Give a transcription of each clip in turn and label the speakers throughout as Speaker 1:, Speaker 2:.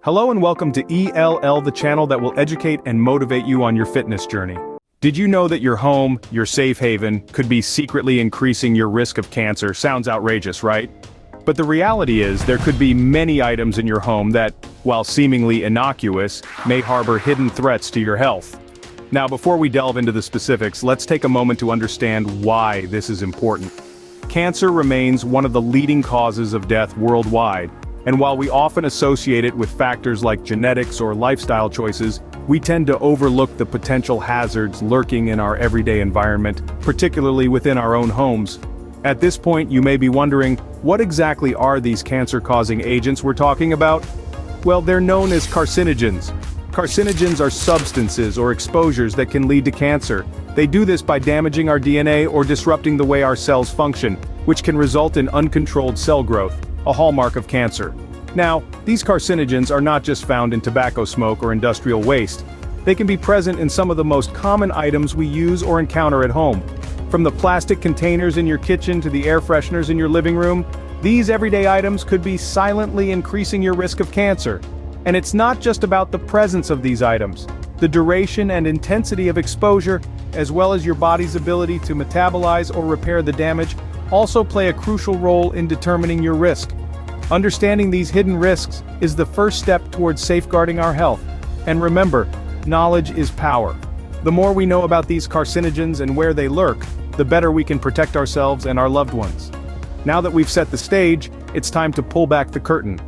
Speaker 1: Hello and welcome to ELL, the channel that will educate and motivate you on your fitness journey. Did you know that your home, your safe haven, could be secretly increasing your risk of cancer? Sounds outrageous, right? But the reality is there could be many items in your home that, while seemingly innocuous, may harbor hidden threats to your health. Now, before we delve into the specifics, let's take a moment to understand why this is important. Cancer remains one of the leading causes of death worldwide. And while we often associate it with factors like genetics or lifestyle choices, we tend to overlook the potential hazards lurking in our everyday environment, particularly within our own homes. At this point, you may be wondering, what exactly are these cancer-causing agents we're talking about? Well, they're known as carcinogens. Carcinogens are substances or exposures that can lead to cancer. They do this by damaging our DNA or disrupting the way our cells function, which can result in uncontrolled cell growth, a hallmark of cancer. Now, these carcinogens are not just found in tobacco smoke or industrial waste. They can be present in some of the most common items we use or encounter at home. From the plastic containers in your kitchen to the air fresheners in your living room, these everyday items could be silently increasing your risk of cancer. And it's not just about the presence of these items. The duration and intensity of exposure, as well as your body's ability to metabolize or repair the damage, also play a crucial role in determining your risk. Understanding these hidden risks is the first step towards safeguarding our health. And remember, knowledge is power. The more we know about these carcinogens and where they lurk, the better we can protect ourselves and our loved ones. Now that we've set the stage, it's time to pull back the curtain.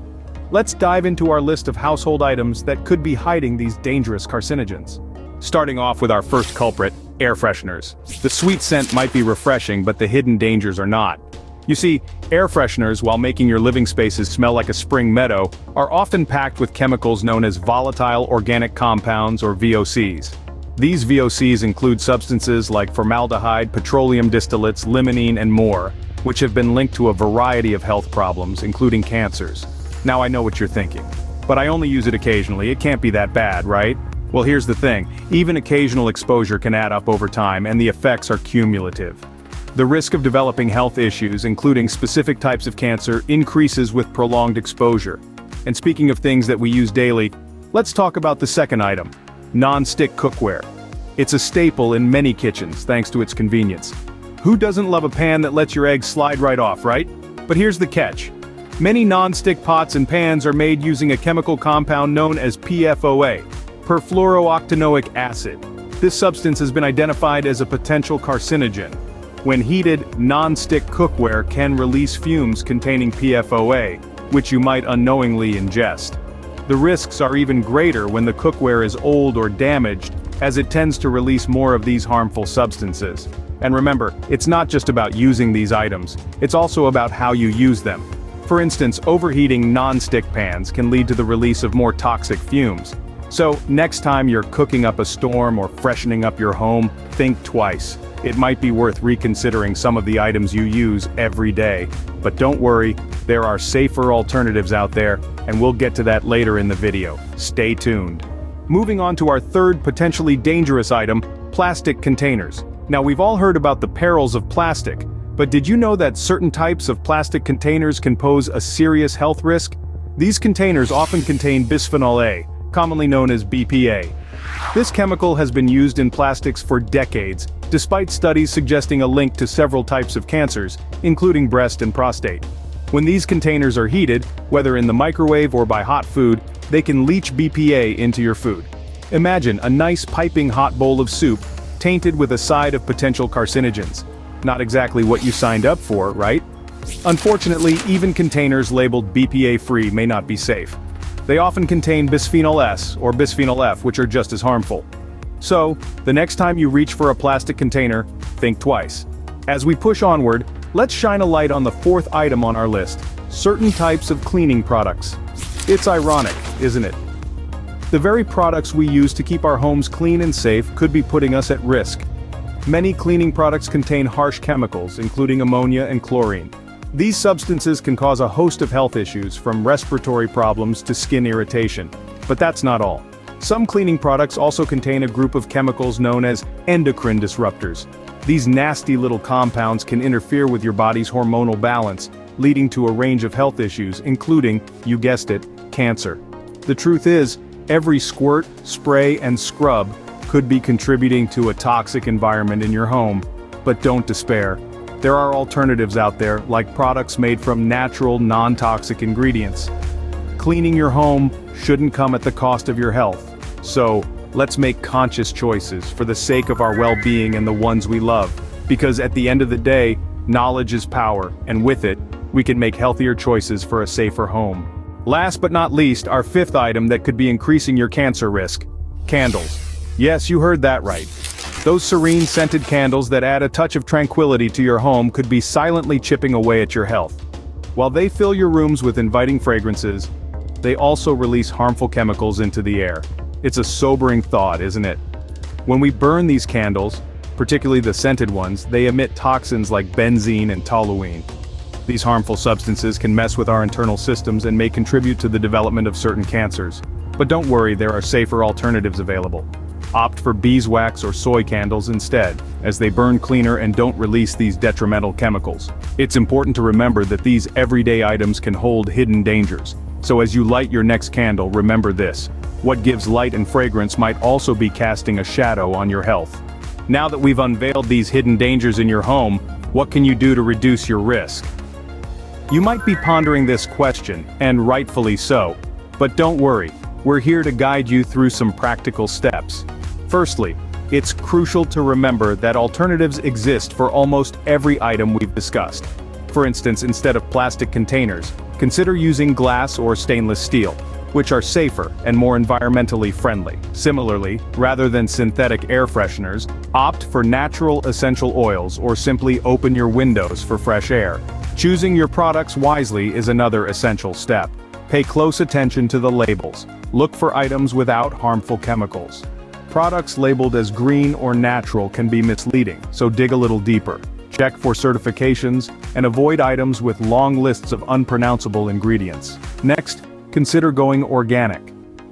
Speaker 1: Let's dive into our list of household items that could be hiding these dangerous carcinogens. Starting off with our first culprit, air fresheners. The sweet scent might be refreshing, but the hidden dangers are not. You see, air fresheners, while making your living spaces smell like a spring meadow, are often packed with chemicals known as volatile organic compounds or VOCs. These VOCs include substances like formaldehyde, petroleum distillates, limonene, and more, which have been linked to a variety of health problems, including cancers. Now I know what you're thinking. But I only use it occasionally, it can't be that bad, right? Well, here's the thing, even occasional exposure can add up over time, and the effects are cumulative. The risk of developing health issues, including specific types of cancer, increases with prolonged exposure. And speaking of things that we use daily, let's talk about the second item, non-stick cookware. It's a staple in many kitchens, thanks to its convenience. Who doesn't love a pan that lets your eggs slide right off, right? But here's the catch. Many non-stick pots and pans are made using a chemical compound known as PFOA, perfluorooctanoic acid. This substance has been identified as a potential carcinogen. When heated, non-stick cookware can release fumes containing PFOA, which you might unknowingly ingest. The risks are even greater when the cookware is old or damaged, as it tends to release more of these harmful substances. And remember, it's not just about using these items, it's also about how you use them. For instance, overheating non-stick pans can lead to the release of more toxic fumes. So, next time you're cooking up a storm or freshening up your home, think twice. It might be worth reconsidering some of the items you use every day. But don't worry, there are safer alternatives out there, and we'll get to that later in the video. Stay tuned. Moving on to our third potentially dangerous item, plastic containers. Now, we've all heard about the perils of plastic, but did you know that certain types of plastic containers can pose a serious health risk? These containers often contain bisphenol A, commonly known as BPA. This chemical has been used in plastics for decades, despite studies suggesting a link to several types of cancers, including breast and prostate. When these containers are heated, whether in the microwave or by hot food, they can leach BPA into your food. Imagine a nice piping hot bowl of soup, tainted with a side of potential carcinogens. Not exactly what you signed up for, right? Unfortunately, even containers labeled BPA-free may not be safe. They often contain bisphenol S or bisphenol F, which are just as harmful. So, the next time you reach for a plastic container, think twice. As we push onward, let's shine a light on the fourth item on our list, certain types of cleaning products. It's ironic, isn't it? The very products we use to keep our homes clean and safe could be putting us at risk. Many cleaning products contain harsh chemicals, including ammonia and chlorine. These substances can cause a host of health issues, from respiratory problems to skin irritation. But that's not all. Some cleaning products also contain a group of chemicals known as endocrine disruptors. These nasty little compounds can interfere with your body's hormonal balance, leading to a range of health issues, including, you guessed it, cancer. The truth is, every squirt, spray, and scrub could be contributing to a toxic environment in your home. But don't despair. There are alternatives out there, like products made from natural, non-toxic ingredients. Cleaning your home shouldn't come at the cost of your health. So, let's make conscious choices for the sake of our well-being and the ones we love. Because at the end of the day, knowledge is power, and with it, we can make healthier choices for a safer home. Last but not least, our fifth item that could be increasing your cancer risk: candles. Yes, you heard that right. Those serene scented candles that add a touch of tranquility to your home could be silently chipping away at your health. While they fill your rooms with inviting fragrances, they also release harmful chemicals into the air. It's a sobering thought, isn't it? When we burn these candles, particularly the scented ones, they emit toxins like benzene and toluene. These harmful substances can mess with our internal systems and may contribute to the development of certain cancers. But don't worry, there are safer alternatives available. Opt for beeswax or soy candles instead, as they burn cleaner and don't release these detrimental chemicals. It's important to remember that these everyday items can hold hidden dangers. So as you light your next candle, remember this: what gives light and fragrance might also be casting a shadow on your health. Now that we've unveiled these hidden dangers in your home, what can you do to reduce your risk? You might be pondering this question, and rightfully so. But don't worry, we're here to guide you through some practical steps. Firstly, it's crucial to remember that alternatives exist for almost every item we've discussed. For instance, instead of plastic containers, consider using glass or stainless steel, which are safer and more environmentally friendly. Similarly, rather than synthetic air fresheners, opt for natural essential oils or simply open your windows for fresh air. Choosing your products wisely is another essential step. Pay close attention to the labels. Look for items without harmful chemicals. Products labeled as green or natural can be misleading, so dig a little deeper. Check for certifications, and avoid items with long lists of unpronounceable ingredients. Next, consider going organic.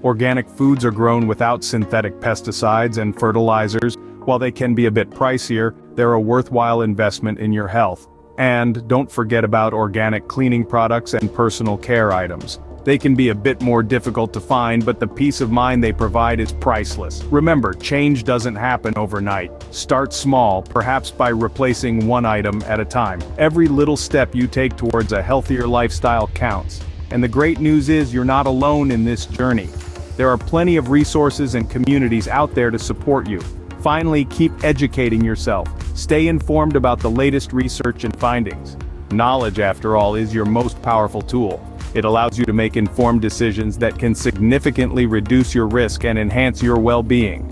Speaker 1: Organic foods are grown without synthetic pesticides and fertilizers. While they can be a bit pricier, they're a worthwhile investment in your health. And don't forget about organic cleaning products and personal care items. They can be a bit more difficult to find, but the peace of mind they provide is priceless. Remember, change doesn't happen overnight. Start small, perhaps by replacing one item at a time. Every little step you take towards a healthier lifestyle counts. And the great news is you're not alone in this journey. There are plenty of resources and communities out there to support you. Finally, keep educating yourself. Stay informed about the latest research and findings. Knowledge, after all, is your most powerful tool. It allows you to make informed decisions that can significantly reduce your risk and enhance your well-being.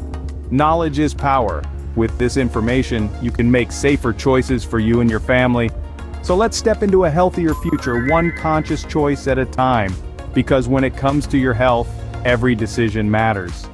Speaker 1: Knowledge is power. With this information, you can make safer choices for you and your family. So let's step into a healthier future, one conscious choice at a time. Because when it comes to your health, every decision matters.